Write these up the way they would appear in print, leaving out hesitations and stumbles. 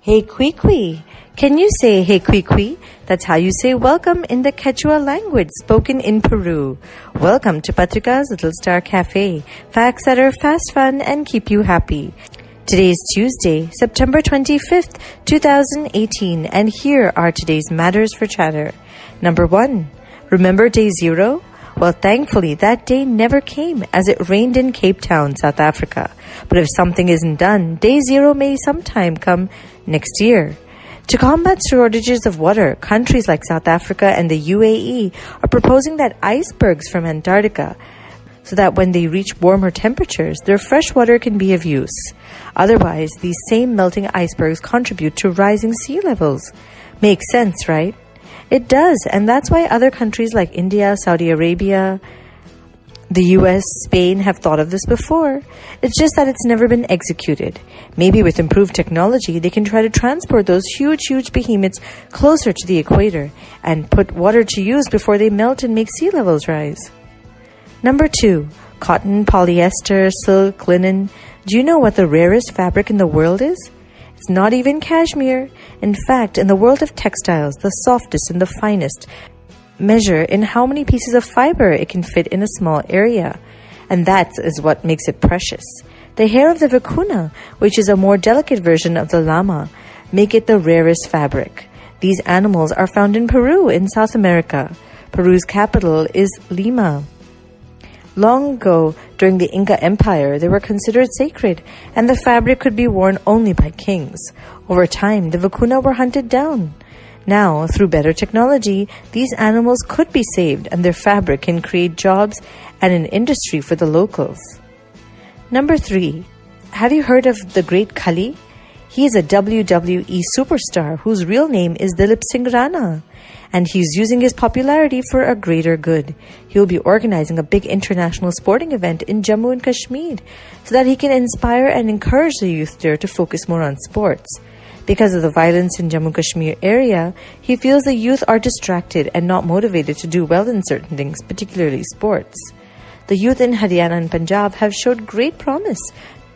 Hey Kwee. Can you say hey Kwee? That's how you say welcome in the Quechua language spoken in Peru. Welcome to Patrika's Little Star Cafe. Facts that are fast, fun, and keep you happy. Today is Tuesday, September 25th, 2018, and here are today's matters for chatter. Number 1. Remember day 0? Well, thankfully, that day never came as it rained in Cape Town, South Africa. But if something isn't done, day 0 may sometime come next year. To combat shortages of water, countries like South Africa and the UAE are proposing that icebergs from Antarctica, so that when they reach warmer temperatures, their fresh water can be of use. Otherwise, these same melting icebergs contribute to rising sea levels. Makes sense, right? It does, and that's why other countries like India, Saudi Arabia, the US, Spain have thought of this before. It's just that it's never been executed. Maybe with improved technology, they can try to transport those huge behemoths closer to the equator and put water to use before they melt and make sea levels rise. Number 2. Cotton, polyester, silk, linen. Do you know what the rarest fabric in the world is? It's not even cashmere. In fact, in the world of textiles, the softest and the finest measure in how many pieces of fiber it can fit in a small area. And that is what makes it precious. The hair of the vicuna, which is a more delicate version of the llama, make it the rarest fabric. These animals are found in Peru in South America. Peru's capital is Lima. Long ago, during the Inca Empire, they were considered sacred, and the fabric could be worn only by kings. Over time, the vicuna were hunted down. Now, through better technology, these animals could be saved, and their fabric can create jobs and an industry for the locals. Number 3. Have you heard of the great Kali? He is a WWE superstar whose real name is Dilip Singh Rana, and he's using his popularity for a greater good. He will be organizing a big international sporting event in Jammu and Kashmir so that he can inspire and encourage the youth there to focus more on sports. Because of the violence in Jammu and Kashmir area, he feels the youth are distracted and not motivated to do well in certain things, particularly sports. The youth in Haryana and Punjab have showed great promise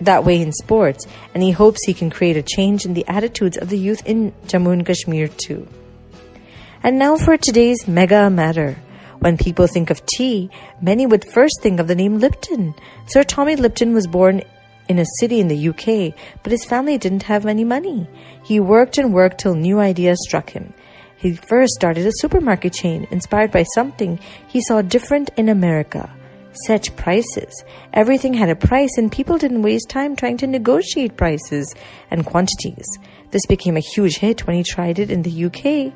that way in sports, and he hopes he can create a change in the attitudes of the youth in Jammu and Kashmir too. And now for today's mega matter. When people think of tea, many would first think of the name Lipton. Sir Tommy Lipton was born in a city in the UK, but his family didn't have any money. He worked and worked till new ideas struck him. He first started a supermarket chain inspired by something he saw different in America. Set prices. Everything had a price, and people didn't waste time trying to negotiate prices and quantities. This became a huge hit when he tried it in the UK.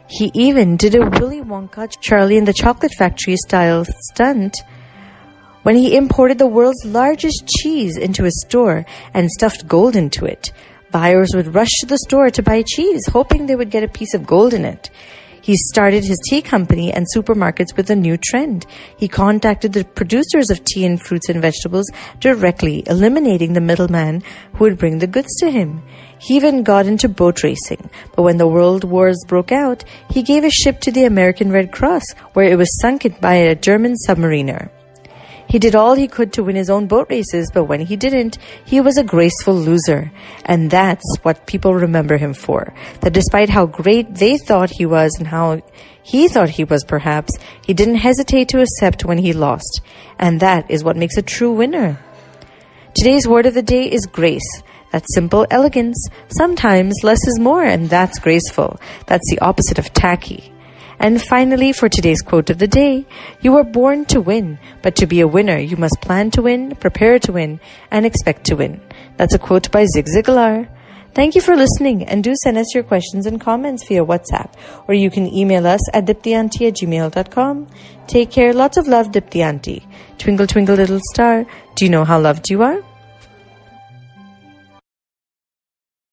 He even did a Willy Wonka Charlie and the Chocolate Factory style stunt when he imported the world's largest cheese into his store and stuffed gold into it. Buyers would rush to the store to buy cheese, hoping they would get a piece of gold in it. He started his tea company and supermarkets with a new trend. He contacted the producers of tea and fruits and vegetables directly, eliminating the middleman who would bring the goods to him. He even got into boat racing, but when the world wars broke out, he gave his ship to the American Red Cross, where it was sunk by a German submariner. He did all he could to win his own boat races, but when he didn't, he was a graceful loser. And that's what people remember him for. That despite how great they thought he was and how he thought he was perhaps, he didn't hesitate to accept when he lost. And that is what makes a true winner. Today's word of the day is grace. That's simple elegance. Sometimes less is more, and that's graceful. That's the opposite of tacky. And finally, for today's quote of the day, you were born to win, but to be a winner, you must plan to win, prepare to win, and expect to win. That's a quote by Zig Ziglar. Thank you for listening, and do send us your questions and comments via WhatsApp, or you can email us at diptyanti@gmail.com. Take care. Lots of love, Dipti Auntie. Twinkle, twinkle, little star. Do you know how loved you are?